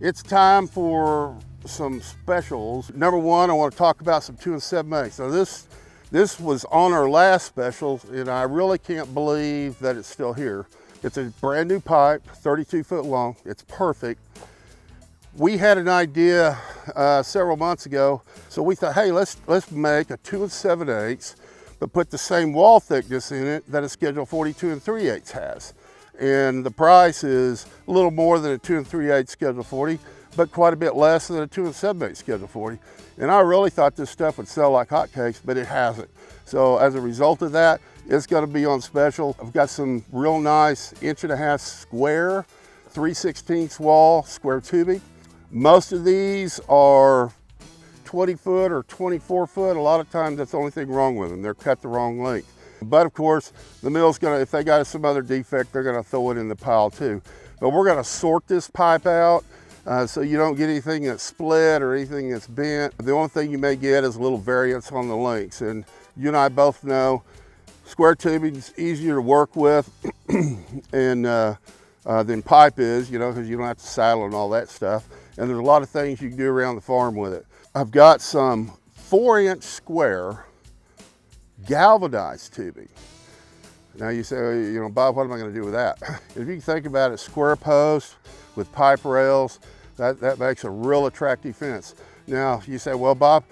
It's time for some specials. Number one, I want to talk about some 2 7/8. So this was on our last special, and I really can't believe that it's still here. It's a brand new pipe, 32 foot long. It's perfect. We had an idea several months ago, so we thought, hey, let's make a 2 7/8, but put the same wall thickness in it that a schedule 42 3/8 has. And the price is a little more than a 2 3/8 schedule 40, but quite a bit less than a 2 7/8 schedule 40. And I really thought this stuff would sell like hotcakes, but it hasn't. So as a result of that, it's gonna be on special. I've got some real nice 1.5" square, 3/16 wall, square tubing. Most of these are 20 foot or 24 foot. A lot of times that's the only thing wrong with them. They're cut the wrong length. But of course, the mill's gonna, if they got some other defect, they're gonna throw it in the pile too. But we're gonna sort this pipe out so you don't get anything that's split or anything that's bent. The only thing you may get is a little variance on the lengths. And you and I both know square tubing is easier to work with and than pipe is, you know, because you don't have to saddle and all that stuff. And there's a lot of things you can do around the farm with it. I've got some 4" square galvanized tubing. Now you say, you know, Bob, what am I going to do with that? If you think about it, square posts with pipe rails, that makes a real attractive fence. Now you say, well, Bob,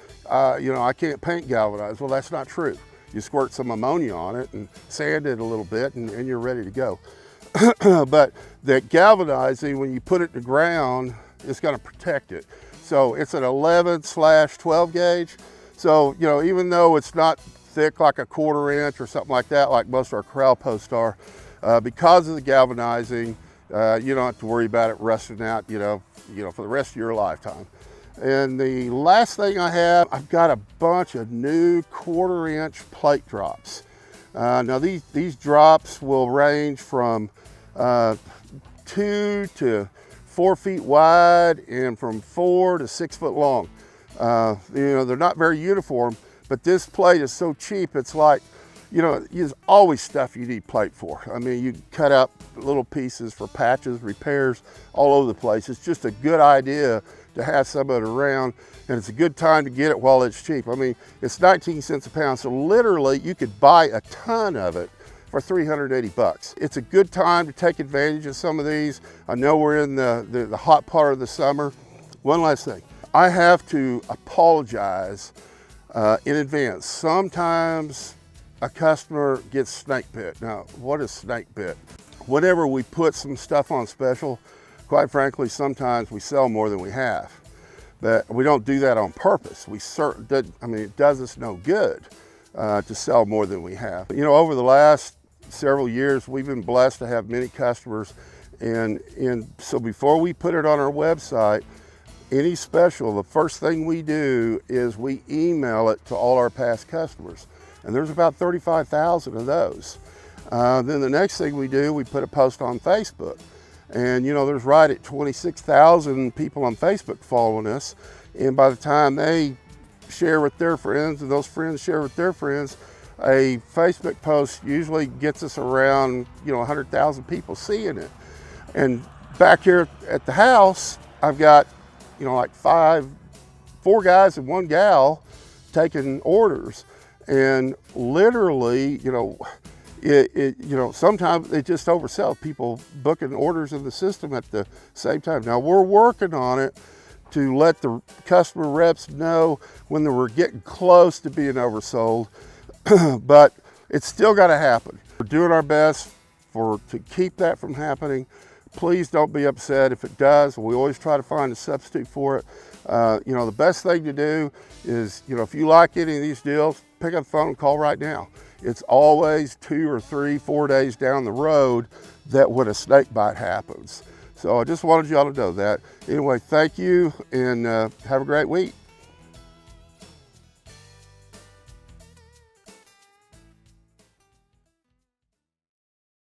you know, I can't paint galvanized. Well, that's not true. You squirt some ammonia on it and sand it a little bit and you're ready to go. But the galvanizing, when you put it in the ground, it's going to protect it. So it's an 11/12 gauge. So, you know, even though it's not thick like a 1/4 inch or something like that, like most of our corral posts are, because of the galvanizing, you don't have to worry about it rusting out, you know, for the rest of your lifetime. And the last thing I have, I've got a bunch of new 1/4 inch plate drops. Now these drops will range from 2 to 4 feet wide and from 4 to 6 foot long. You know, they're not very uniform, but this plate is so cheap, it's like, you know, there's always stuff you need plate for. I mean, you cut out little pieces for patches, repairs, all over the place. It's just a good idea to have some of it around, and it's a good time to get it while it's cheap. I mean, it's 19 cents a pound, so literally you could buy a ton of it for 380 bucks. It's a good time to take advantage of some of these. I know we're in the hot part of the summer. One last thing, I have to apologize in advance. Sometimes a customer gets snake bit. Now, what is snake bit? Whenever we put some stuff on special, quite frankly, sometimes we sell more than we have. But we don't do that on purpose. I mean, it does us no good to sell more than we have. You know, over the last several years, we've been blessed to have many customers. And so before we put it on our website, any special, the first thing we do is we email it to all our past customers. And there's about 35,000 of those. Then the next thing we do, we put a post on Facebook. And you know, there's right at 26,000 people on Facebook following us. And by the time they share with their friends and those friends share with their friends, a Facebook post usually gets us around, you know, 100,000 people seeing it. And back here at the house, I've got, you know, like 4 guys and 1 gal taking orders. And literally, you know, you know, sometimes they just oversell, people booking orders in the system at the same time. Now we're working on it to let the customer reps know when we're getting close to being oversold, but it's still got to happen. We're doing our best to keep that from happening. Please don't be upset if it does. We always try to find a substitute for it. You know, the best thing to do is, you know, if you like any of these deals, pick up the phone and call right now. It's always 2 or 3, 4 days down the road that when a snake bite happens. So I just wanted y'all to know that. Anyway, thank you and have a great week.